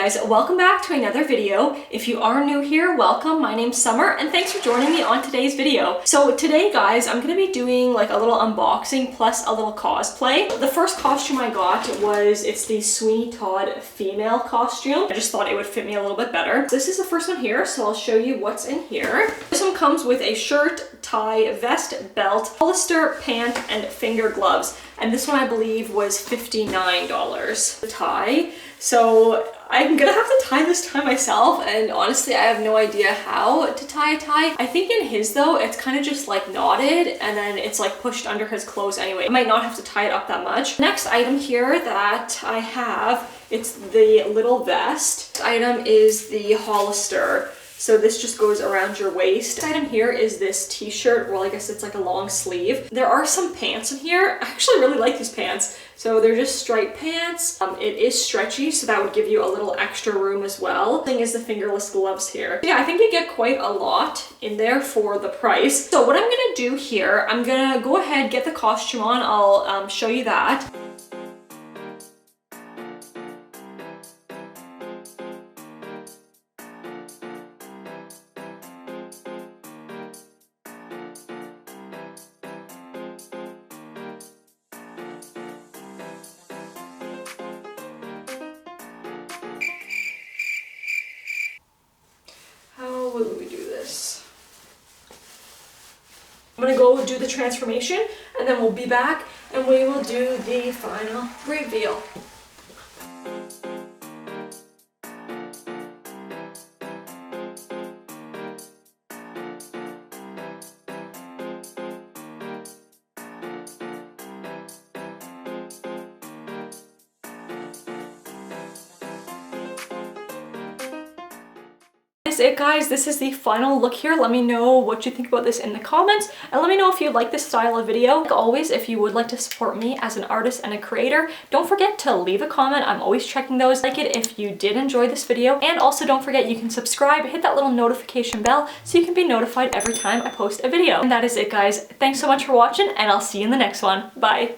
guys, welcome back to another video. If you are new here, welcome. My name's Summer and thanks for joining me on today's video. So today guys, I'm gonna be doing like a little unboxing plus a little cosplay. The first costume I got was, it's the Sweeney Todd female costume. I just thought it would fit me a little bit better. This is the first one here, so I'll show you what's in here. This one comes with a shirt, tie, vest, belt, holster, pant, and finger gloves. And this one I believe was $59. The tie. So I'm gonna have to tie this tie myself, and honestly I have no idea how to tie a tie. I think in his though, it's kind of just like knotted and then it's like pushed under his clothes anyway. I might not have to tie it up that much. Next item here that I have, it's the little vest. This item is the holster. So this just goes around your waist. This item here is this t-shirt, well I guess it's like a long sleeve. There are some pants in here. I actually really like these pants. So they're just striped pants. It is stretchy, so that would give you a little extra room as well. The thing is the fingerless gloves here. Yeah, I think you get quite a lot in there for the price. So what I'm gonna do here, I'm gonna go ahead, get the costume on. I'll show you that. How will we do this? I'm gonna go do the transformation and then we'll be back and we will do the final reveal. That's it guys, this is the final look here. Let me know what you think about this in the comments and let me know if you like this style of video. Like always, if you would like to support me as an artist and a creator, don't forget to leave a comment. I'm always checking those. Like it if you did enjoy this video, and also don't forget you can subscribe, hit that little notification bell so you can be notified every time I post a video. And that is it guys. Thanks so much for watching and I'll see you in the next one. Bye.